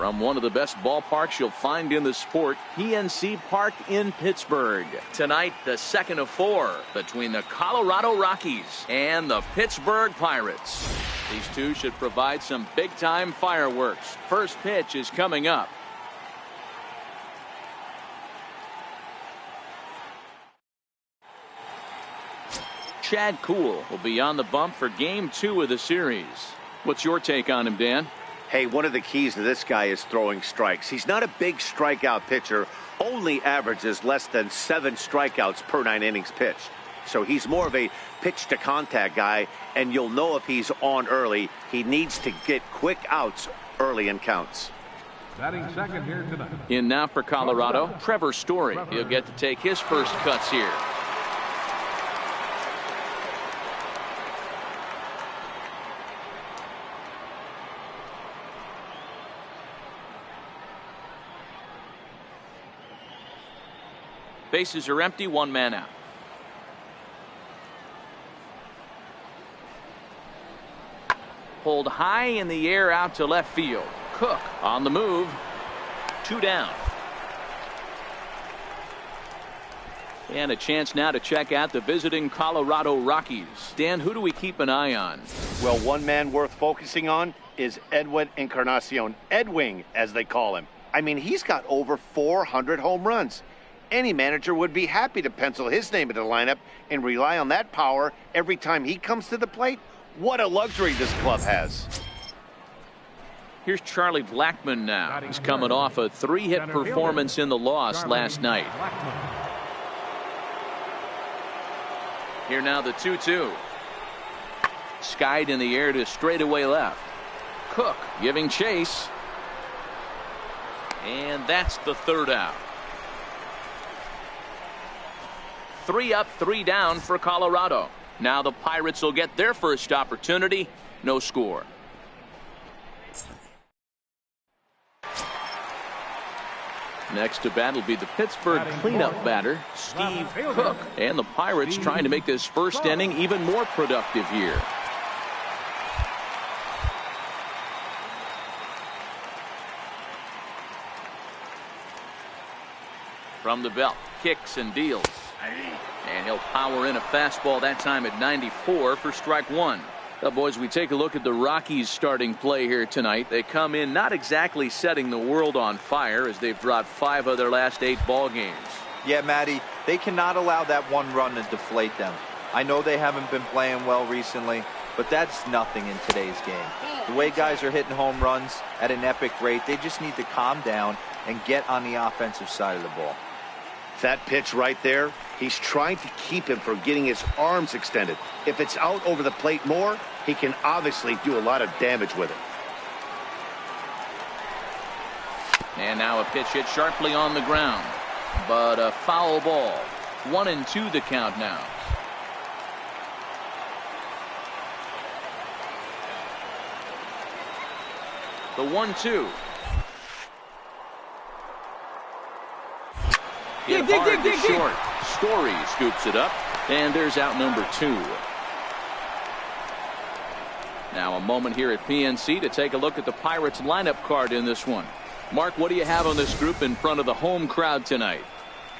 from one of the best ballparks you'll find in the sport, PNC Park in Pittsburgh. Tonight, the second of 4 between the Colorado Rockies and the Pittsburgh Pirates. These two should provide some big-time fireworks. First pitch is coming up. Chad Kuhl will be on the bump for Game 2 of the series. What's your take on him, Dan? Hey, one of the keys to this guy is throwing strikes. He's not a big strikeout pitcher, only averages less than 7 strikeouts per 9 innings pitched. So he's more of a pitch-to-contact guy, and you'll know if he's on early. He needs to get quick outs early in counts. Batting second here tonight. In now for Colorado, Trevor Story. He'll get to take his first cuts here. Bases are empty, 1 man out. Pulled high in the air out to left field. Cook on the move. 2 down. And a chance now to check out the visiting Colorado Rockies. Dan, who do we keep an eye on? Well, one man worth focusing on is Edwin Encarnacion. Edwing, as they call him. I mean, he's got over 400 home runs. Any manager would be happy to pencil his name into the lineup and rely on that power every time he comes to the plate. What a luxury this club has. Here's Charlie Blackmon now. He's coming off a 3-hit performance in the loss last night. Here now the 2-2. Skied in the air to straightaway left. Cook giving chase. And that's the 3rd out. 3 up, 3 down for Colorado. Now the Pirates will get their first opportunity. No score. Next to bat will be the Pittsburgh cleanup batter, Steve Cook. And the Pirates trying to make this first inning even more productive here. From the belt, kicks and deals. And he'll power in a fastball that time at 94 for strike 1. Well, boys, we take a look at the Rockies starting play here tonight. They come in not exactly setting the world on fire as they've dropped 5 of their last 8 ball games. Yeah, Matty, they cannot allow that one run to deflate them. I know they haven't been playing well recently, but that's nothing in today's game. The way guys are hitting home runs at an epic rate, they just need to calm down and get on the offensive side of the ball. That pitch right there, he's trying to keep him from getting his arms extended. If it's out over the plate more, he can obviously do a lot of damage with it. And now a pitch hit sharply on the ground, but a foul ball. 1-2 the count now. The 1-2. Hit hard to short. Story scoops it up, and there's out number 2. Now a moment here at PNC to take a look at the Pirates lineup card in this one. Mark, what do you have on this group in front of the home crowd tonight?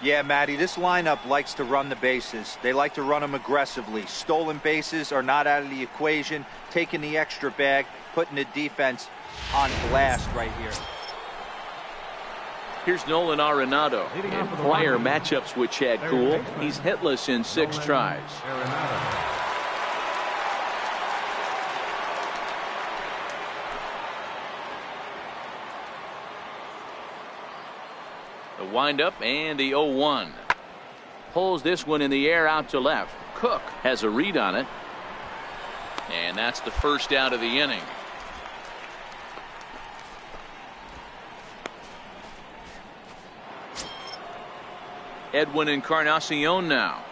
Yeah, Matty, this lineup likes to run the bases. They like to run them aggressively. Stolen bases are not out of the equation. Taking the extra bag, putting the defense on blast right here. Here's Nolan Arenado. In prior matchups with Chad Kuhl, he's hitless in 6 tries. The windup and the 0-1. Pulls this one in the air out to left. Cook has a read on it. And that's the first out of the inning. Edwin Encarnacion now.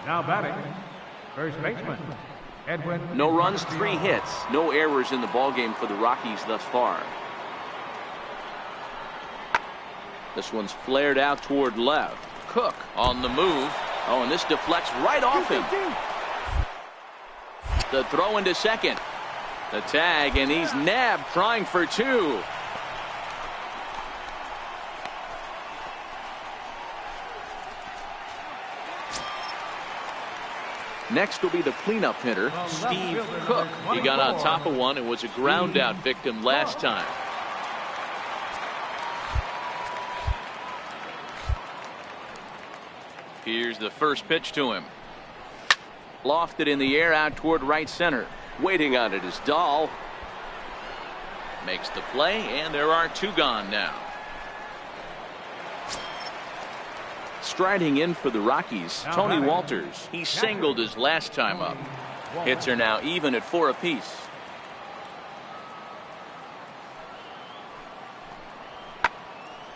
Now batting, first baseman, Edwin. No runs, 3 hits. No errors in the ballgame for the Rockies thus far. This one's flared out toward left. Cook on the move. Oh, and this deflects right off him. The throw into second. The tag, and he's nabbed trying for 2. Next will be the cleanup hitter, Steve Cook. He got on top of one and was a ground out victim last time. Here's the first pitch to him. Lofted in the air out toward right center. Waiting on it is Dahl. Makes the play, and there are two gone now. Striding in for the Rockies, Tony Walters. He singled his last time up. Hits are now even at 4 apiece.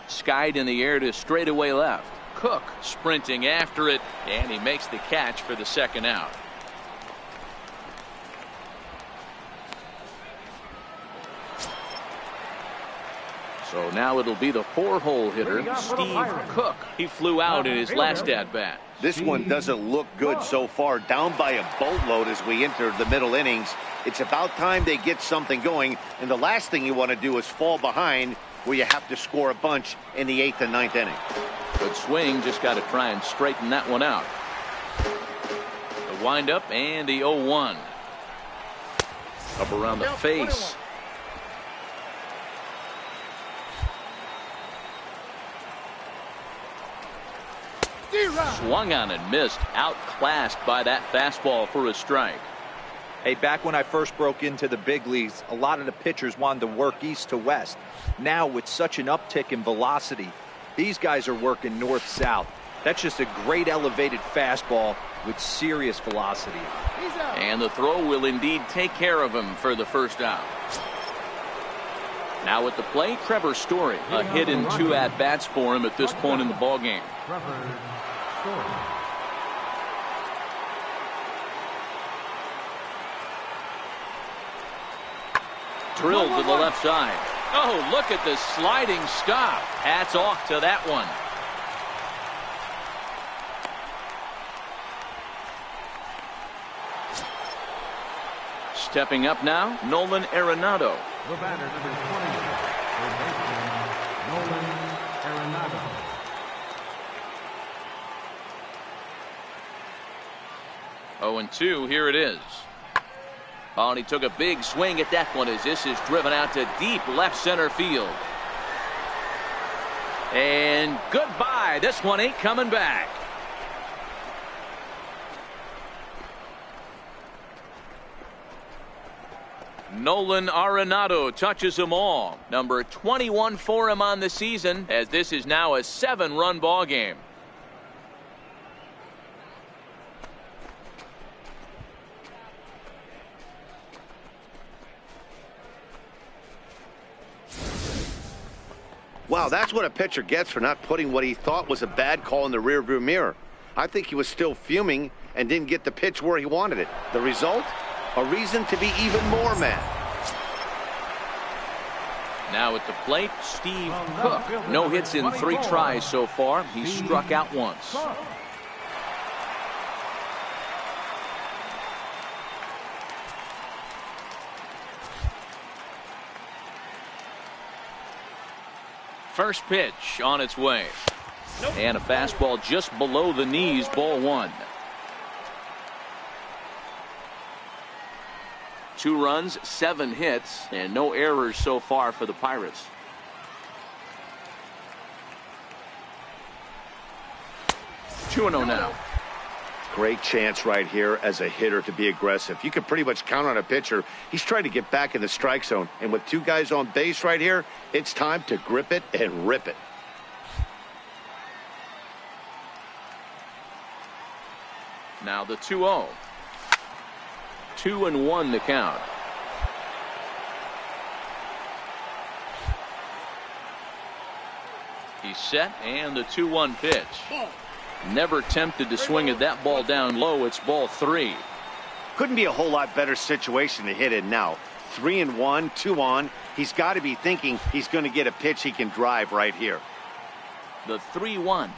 Skied in the air to straightaway left. Cook sprinting after it, and he makes the catch for the second out. So now it'll be the 4-hole hitter, Steve Cook. He flew out in his last at-bat. This one doesn't look good so far. Down by a boatload as we enter the middle innings. It's about time they get something going, and the last thing you want to do is fall behind where you have to score a bunch in the 8th and 9th inning. Good swing, just got to try and straighten that one out. The windup and the 0-1. Up around the face. Swung on and missed. Outclassed by that fastball for a strike. Hey, back when I first broke into the big leagues, a lot of the pitchers wanted to work east to west. Now, with such an uptick in velocity, these guys are working north-south. That's just a great elevated fastball with serious velocity. And the throw will indeed take care of him for the first out. Now at the plate, Trevor Story. A hit in 2 at-bats for him at this point in the ballgame. Drilled to the left side. Oh, look at the sliding stop. Hats off to that one. Stepping up now, Nolan Arenado. The batter, number 20, Nolan Arenado. Oh, and 2, here it is. Oh, and he took a big swing at that one as this is driven out to deep left center field. And goodbye. This one ain't coming back. Nolan Arenado touches them all. Number 21 for him on the season, as this is now a 7-run ball game. Wow, that's what a pitcher gets for not putting what he thought was a bad call in the rearview mirror. I think he was still fuming and didn't get the pitch where he wanted it. The result? A reason to be even more mad. Now at the plate, Steve Cook. No hits in 3 tries so far. He struck out once. First pitch on its way. And a fastball just below the knees, ball 1. 2 runs, 7 hits, and no errors so far for the Pirates. Two 2-0 now. Great chance right here as a hitter to be aggressive. You can pretty much count on a pitcher. He's trying to get back in the strike zone. And with 2 guys on base right here, it's time to grip it and rip it. Now the 2-0. 2-1 the count. He's set, and the 2-1 pitch. Never tempted to swing at that ball down low. It's ball 3. Couldn't be a whole lot better situation to hit in now. 3-1, 2 on. He's got to be thinking he's going to get a pitch he can drive right here. The 3-1.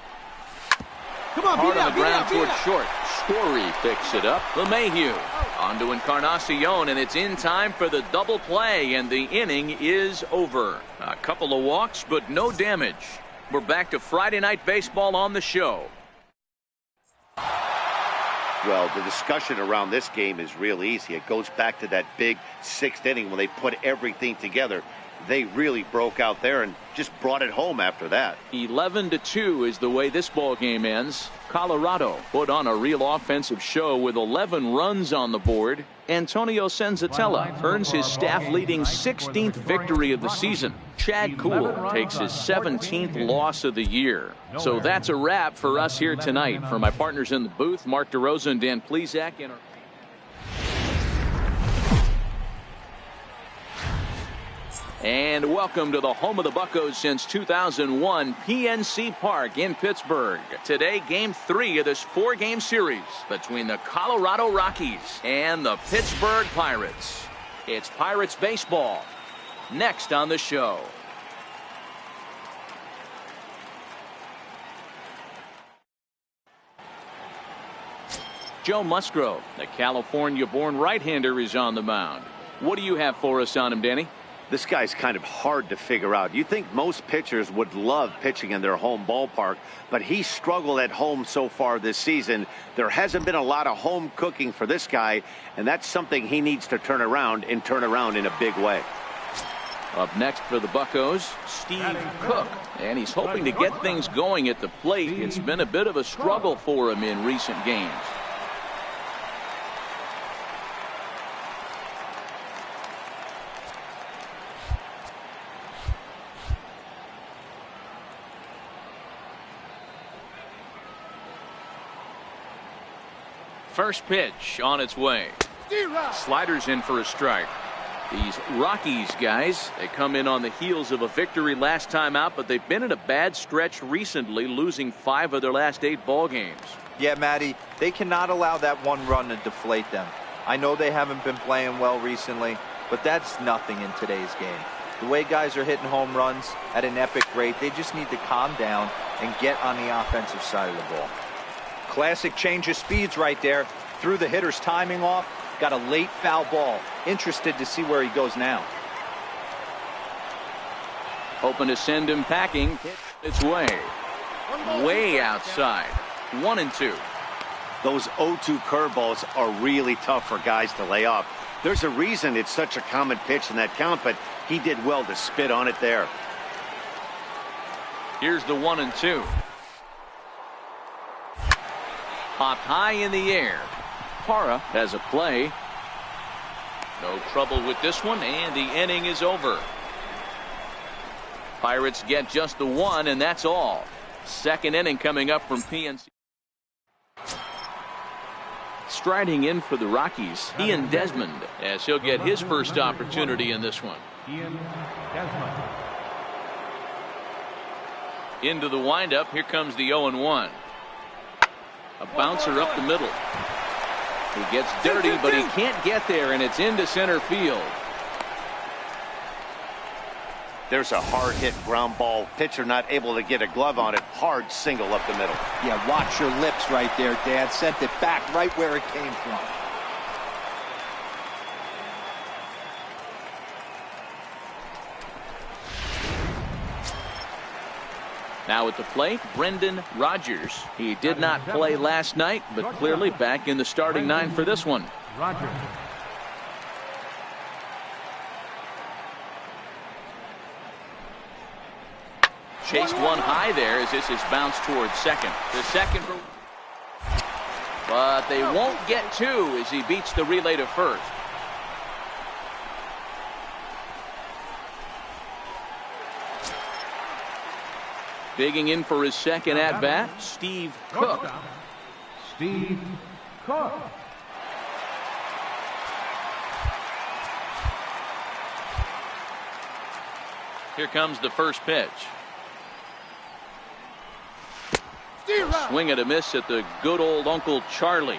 Come on, hard on the ground towards short. Story picks it up. LeMahieu on to Encarnacion, and it's in time for the double play, and the inning is over. A couple of walks, but no damage. We're back to Friday Night Baseball on the show. Well, the discussion around this game is real easy. It goes back to that big 6th inning when they put everything together. They really broke out there and just brought it home after that. 11-2 is the way this ball game ends. Colorado put on a real offensive show with 11 runs on the board. Antonio Senzatella earns his staff-leading 16th victory of the season. Chad Kuhl takes his 17th loss of the year. So that's a wrap for us here tonight. For my partners in the booth, Mark DeRosa and Dan Plesac. And welcome to the home of the Buccos since 2001, PNC Park in Pittsburgh. Today, Game 3 of this 4-game series between the Colorado Rockies and the Pittsburgh Pirates. It's Pirates baseball next on the show. Joe Musgrove, the California-born right-hander, is on the mound. What do you have for us on him, Danny? This guy's kind of hard to figure out. You think most pitchers would love pitching in their home ballpark, but he struggled at home so far this season. There hasn't been a lot of home cooking for this guy, and that's something he needs to turn around in a big way. Up next for the Buccos, Steve Cook, and he's hoping to get things going at the plate. It's been a bit of a struggle for him in recent games. First pitch on its way. Sliders in for a strike. These Rockies guys, they come in on the heels of a victory last time out, but they've been in a bad stretch recently, losing 5 of their last 8 ball games. Yeah, Matty, they cannot allow that one run to deflate them. I know they haven't been playing well recently, but that's nothing in today's game. The way guys are hitting home runs at an epic rate, they just need to calm down and get on the offensive side of the ball. Classic change of speeds right there. Threw the hitter's timing off. Got a late foul ball. Interested to see where he goes now. Hoping to send him packing. It's way outside. 1-2. Those 0-2 curveballs are really tough for guys to lay off. There's a reason it's such a common pitch in that count, but he did well to spit on it there. Here's the 1-2. Popped high in the air. Parra has a play. No trouble with this one, and the inning is over. Pirates get just the 1, and that's all. Second inning coming up from PNC. Striding in for the Rockies, Ian Desmond, as he'll get his first opportunity in this one. Ian Desmond. Into the windup, here comes the 0-1. A bouncer up the middle. He gets dirty, but he can't get there, and it's into center field. There's a hard hit ground ball. Pitcher not able to get a glove on it. Hard single up the middle. Yeah, watch your lips right there, Dad. Sent it back right where it came from. Now at the plate, Brendan Rodgers. He did not play last night, but clearly back in the starting 9 for this one. Rodgers. Chased one high there as this is bounced towards second. The second, but they won't get 2 as he beats the relay to first. Digging in for his second at-bat, Steve Cook. Steve Cook. Here comes the first pitch. Swing and a miss at the good old Uncle Charlie.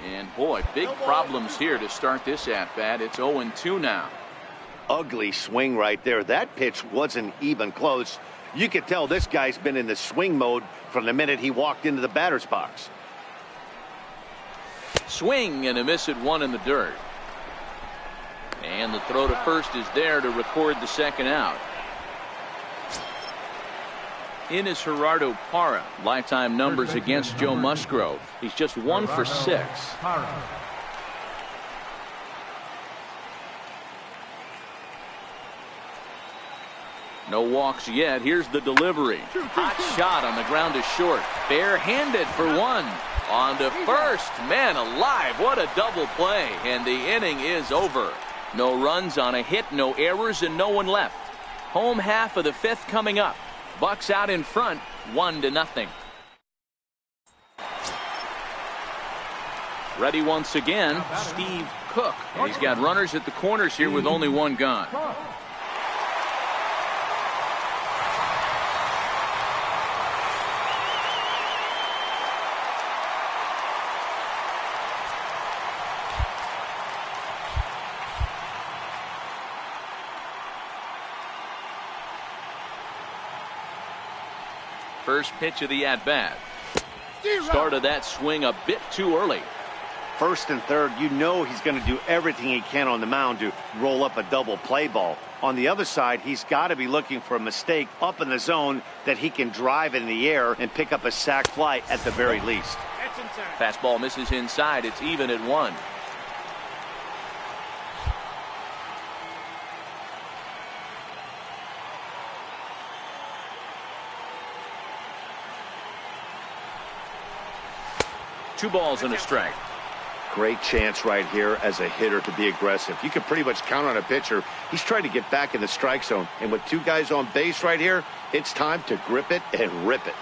And boy, big problems here to start this at-bat. It's 0-2 now. Ugly swing right there. That pitch wasn't even close. You could tell this guy's been in the swing mode from the minute he walked into the batter's box. Swing and a miss at 1 in the dirt. And the throw to first is there to record the second out. In is Gerardo Parra. Lifetime numbers against Joe Musgrove. He's just 1 for 6. No walks yet. Here's the delivery. Hot shot on the ground is short. Barehanded for one. On to first. Man alive, what a double play. And the inning is over. No runs on a hit, no errors, and no one left. Home half of the 5th coming up. Bucks out in front, 1-0. Ready once again, Steve Cook. And he's got runners at the corners here with only one gone. First pitch of the at-bat. Started that swing a bit too early. First and third, you know he's going to do everything he can on the mound to roll up a double play ball. On the other side, he's got to be looking for a mistake up in the zone that he can drive in the air and pick up a sac fly at the very least. Fastball misses inside. It's even at 1. Two balls and a strike. Great chance right here as a hitter to be aggressive. You can pretty much count on a pitcher. He's trying to get back in the strike zone. And with 2 guys on base right here, it's time to grip it and rip it.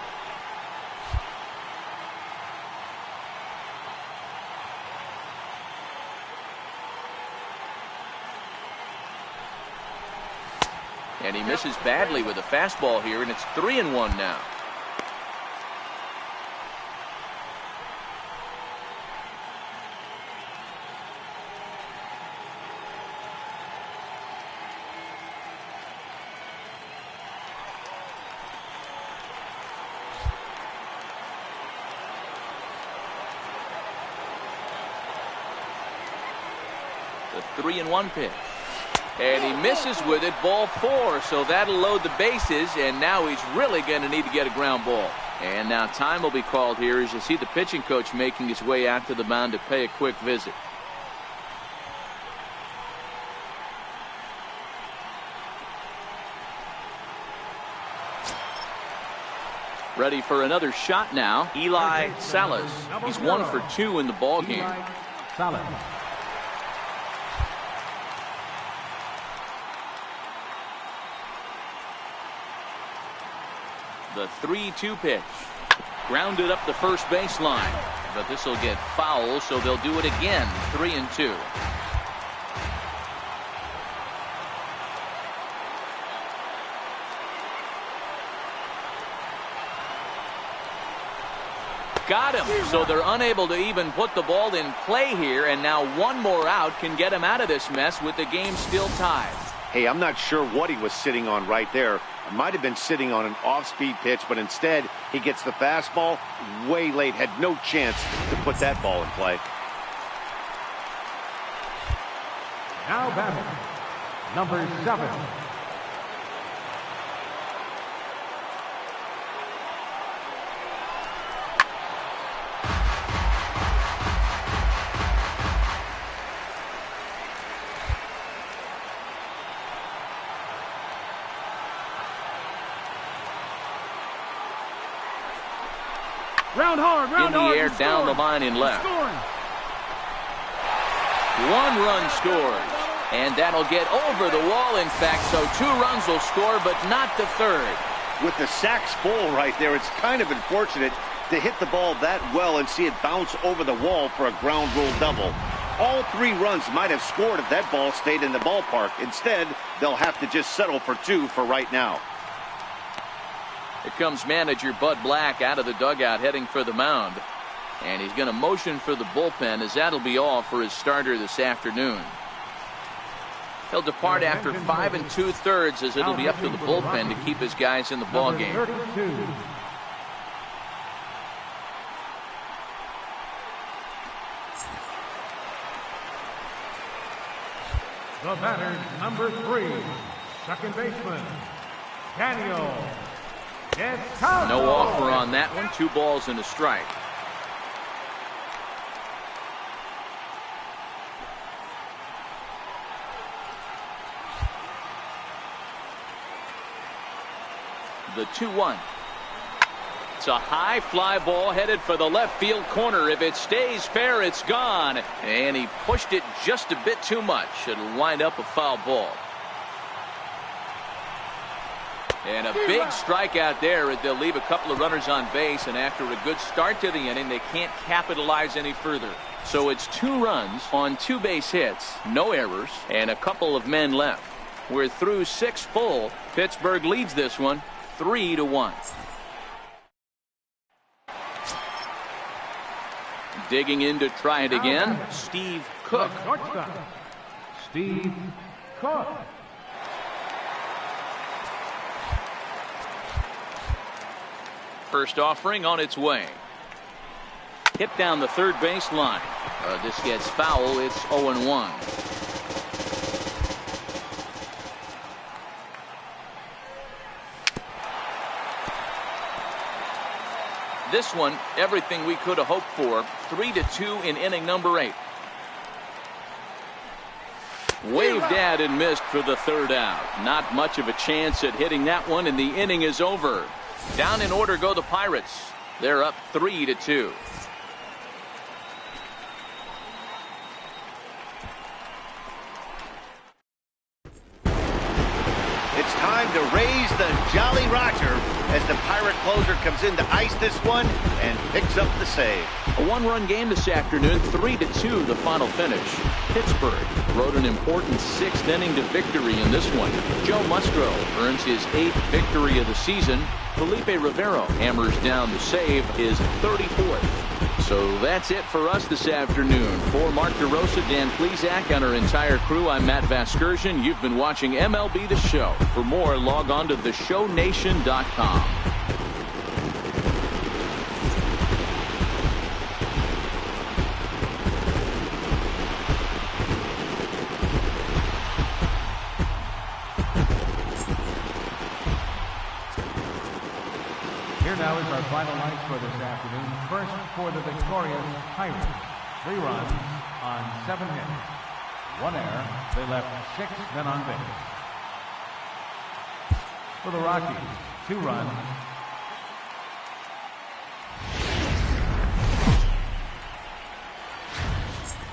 And he misses badly with a fastball here, and it's 3-1 now. The 3-1 pitch. And he misses with it, ball 4. So that'll load the bases, and now he's really going to need to get a ground ball. And now time will be called here as you see the pitching coach making his way out to the mound to pay a quick visit. Ready for another shot now, Eli Salas. He's 1 for 2 in the ball game. The 3-2 pitch. Grounded up the first baseline. But this will get foul, so they'll do it again. 3-2. Got him. So they're unable to even put the ball in play here. And now one more out can get him out of this mess with the game still tied. Hey, I'm not sure what he was sitting on right there. Might have been sitting on an off-speed pitch, but instead he gets the fastball way late. Had no chance to put that ball in play. Now batting, number 7. In the air, down the line in left. 1 run scores. And that'll get over the wall, in fact, so 2 runs will score, but not the third. With the sacks full right there, it's kind of unfortunate to hit the ball that well and see it bounce over the wall for a ground rule double. All 3 runs might have scored if that ball stayed in the ballpark. Instead, they'll have to just settle for 2 for right now. Here comes manager Bud Black out of the dugout heading for the mound. And he's going to motion for the bullpen as that'll be all for his starter this afternoon. He'll depart after 5 2/3 as it'll be up to the bullpen to keep his guys in the ballgame. The batter, number 3, second baseman, Daniel. No offer on that one. 2 balls and a strike. The 2-1. It's a high fly ball headed for the left field corner. If it stays fair, it's gone. And he pushed it just a bit too much. It'll wind up a foul ball. And a big strikeout there. They'll leave a couple of runners on base, and after a good start to the inning, they can't capitalize any further. So it's 2 runs on 2 base hits, no errors, and a couple of men left. We're through 6 full. Pittsburgh leads this one 3-1. Digging in to try it again, Steve Cook. Steve Cook. First offering on its way. Hit down the third base line. This gets foul. It's 0-1. This one, everything we could have hoped for. 3-2 in inning number 8. Waved at and missed for the 3rd out. Not much of a chance at hitting that one, and the inning is over. Down in order go the Pirates. They're up 3-2. It's time to raise the Jolly Roger as the Pirate closer comes in to ice this one and picks up the save. A 1-run game this afternoon, 3-2 the final finish. Pittsburgh rode an important 6th inning to victory in this one. Joe Musgrove earns his 8th victory of the season. Felipe Rivero hammers down the save, his 34th. So that's it for us this afternoon. For Mark DeRosa, Dan Plesac, and our entire crew, I'm Matt Vasgersian. You've been watching MLB The Show. For more, log on to theshownation.com. Here now is our final night for this afternoon. First for the victorious Pirates. 3 runs on 7 hits. 1 error. They left 6 men on base. For the Rockies, 2 runs.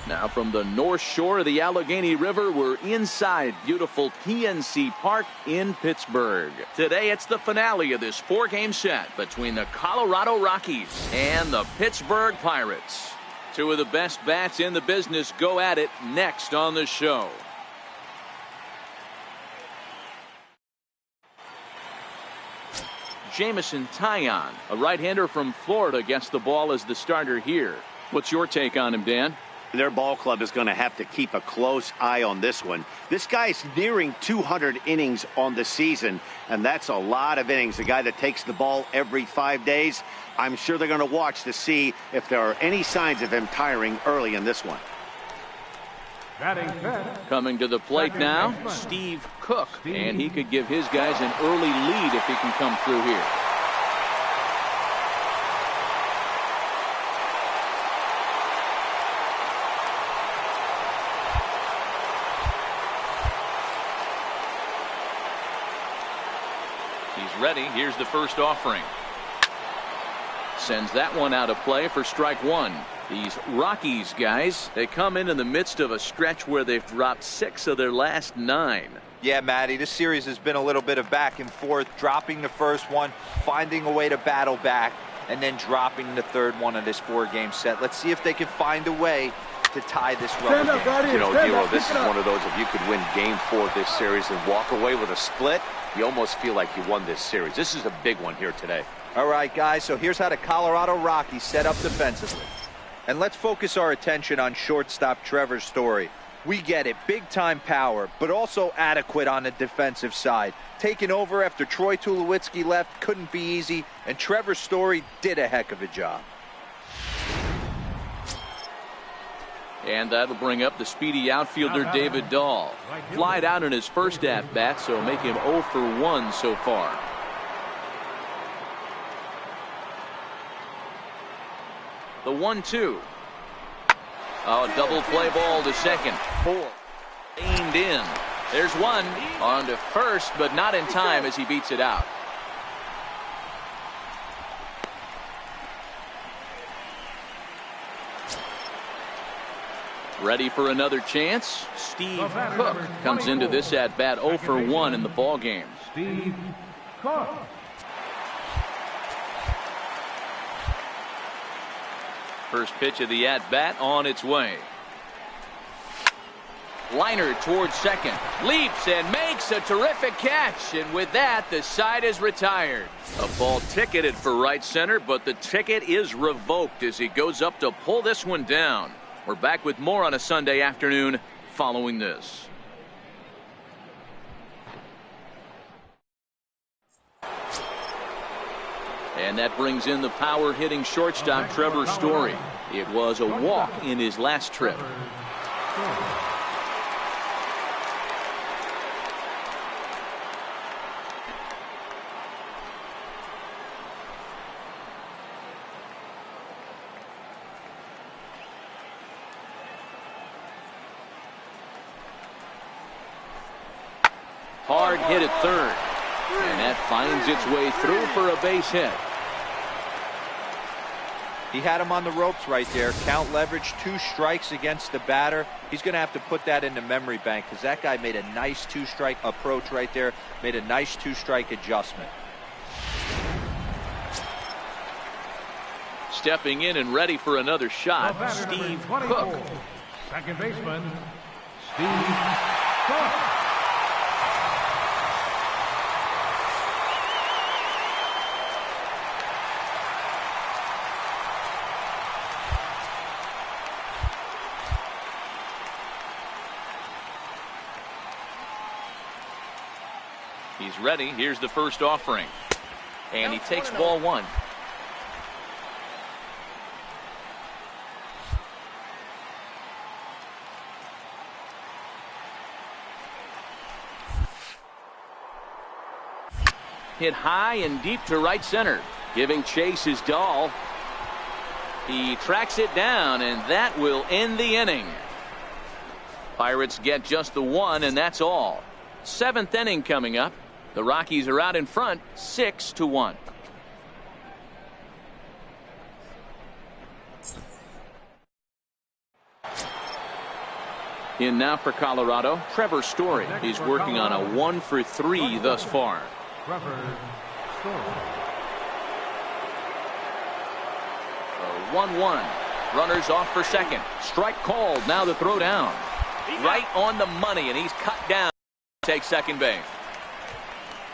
Now from the north shore of the Allegheny River, we're inside beautiful PNC Park in Pittsburgh. Today it's the finale of this 4-game set between the Colorado Rockies and the Pittsburgh Pirates. 2 of the best bats in the business go at it next on the show. Jameson Taillon, a right-hander from Florida, gets the ball as the starter here. What's your take on him, Dan? Their ball club is going to have to keep a close eye on this one. This guy's nearing 200 innings on the season, and that's a lot of innings. A guy that takes the ball every 5 days. I'm sure they're going to watch to see if there are any signs of him tiring early in this one. Coming to the plate now, Steve Cook, and he could give his guys an early lead if he can come through here. He's ready. Here's the first offering. Sends that one out of play for strike 1. These Rockies guys, they come in the midst of a stretch where they've dropped 6 of their last 9. Yeah, Matty, this series has been a little bit of back and forth, dropping the first one, finding a way to battle back, and then dropping the third one of this 4-game set. Let's see if they can find a way to tie this rubber game. You know, Dero, this is one of those, if you could win game 4 of this series and walk away with a split, you almost feel like you won this series. This is a big one here today. All right, guys, so here's how the Colorado Rockies set up defensively. And let's focus our attention on shortstop Trevor Story. We get it, big-time power, but also adequate on the defensive side. Taking over after Troy Tulowitzki left couldn't be easy, and Trevor Story did a heck of a job. And that'll bring up the speedy outfielder David Dahl. Flied out in his first at-bat, so make him 0 for 1 so far. The 1-2. Oh, double play ball to second. 4. Aimed in. There's one. On to first, but not in time as he beats it out. Ready for another chance. Steve Cook comes into this at-bat 0 for 1 in the ball game. Steve Cook. First pitch of the at-bat on its way. Liner towards second. Leaps and makes a terrific catch. And with that, the side is retired. A ball ticketed for right center, but the ticket is revoked as he goes up to pull this one down. We're back with more on a Sunday afternoon following this. And that brings in the power hitting shortstop Trevor Story. It was a walk in his last trip. Hard hit at third. And that finds its way through for a base hit. He had him on the ropes right there. Count leverage, 2 strikes against the batter. He's going to have to put that into memory bank because that guy made a nice 2-strike approach right there. Made a nice 2-strike adjustment. Stepping in and ready for another shot, Steve Cook. Second baseman, Steve Cook. He's ready. Here's the first offering. And he takes ball 1. Hit high and deep to right center. Giving chase is Dahl. He tracks it down, and that will end the inning. Pirates get just the 1, and that's all. 7th inning coming up. The Rockies are out in front, 6-1. In now for Colorado, Trevor Story. He's working on a 1 for 3 thus far. Trevor Story. 1-1. Runners off for second. Strike called. Now the throw down. Right on the money, and he's cut down. Take second base.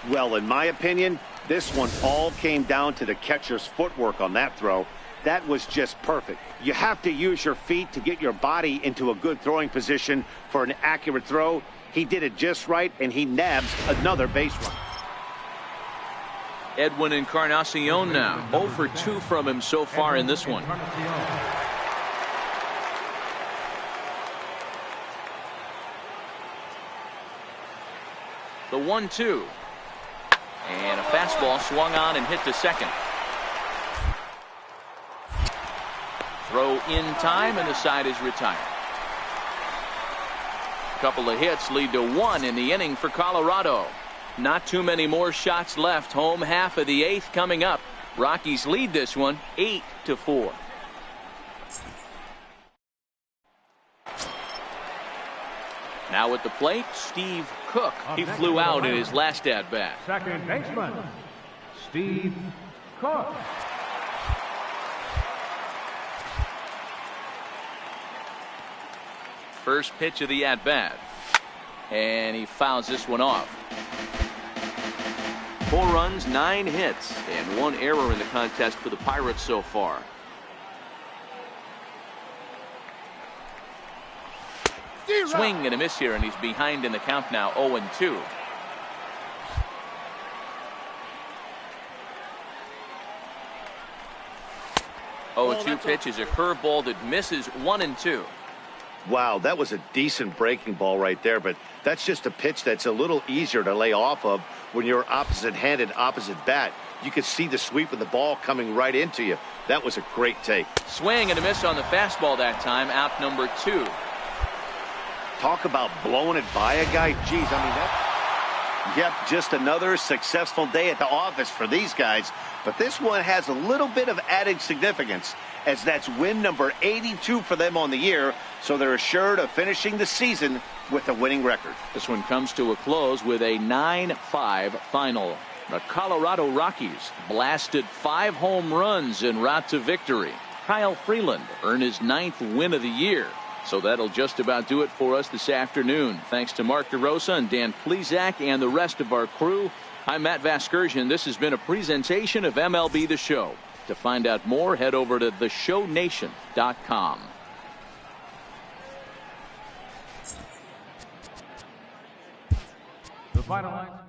Well, in my opinion, this one all came down to the catcher's footwork on that throw. That was just perfect. You have to use your feet to get your body into a good throwing position for an accurate throw. He did it just right, and he nabs another base run. Edwin Encarnacion now. 0 for 2 from him so far in this one. The 1-2. And a fastball swung on and hit to second. Throw in time, and the side is retired. A couple of hits lead to 1 in the inning for Colorado. Not too many more shots left. Home half of the 8th coming up. Rockies lead this one 8-4. Now at the plate, Steve Cook. He flew out in his last at-bat. Second baseman, Steve Cook. First pitch of the at-bat. And he fouls this one off. 4 runs, 9 hits, and 1 error in the contest for the Pirates so far. Swing and a miss here, and he's behind in the count now, 0-2. Oh, 2 pitch is a curveball that misses 1-2. Wow, that was a decent breaking ball right there, but that's just a pitch that's a little easier to lay off of when you're opposite-handed, opposite bat. You could see the sweep of the ball coming right into you. That was a great take. Swing and a miss on the fastball that time, out number 2. Talk about blowing it by a guy. Geez, I mean, that... Yep, just another successful day at the office for these guys. But this one has a little bit of added significance, as that's win number 82 for them on the year, so they're assured of finishing the season with a winning record. This one comes to a close with a 9-5 final. The Colorado Rockies blasted 5 home runs en route to victory. Kyle Freeland earned his 9th win of the year. So that'll just about do it for us this afternoon. Thanks to Mark DeRosa and Dan Plesac and the rest of our crew. I'm Matt Vasgersian. This has been a presentation of MLB The Show. To find out more, head over to theshownation.com. The final line.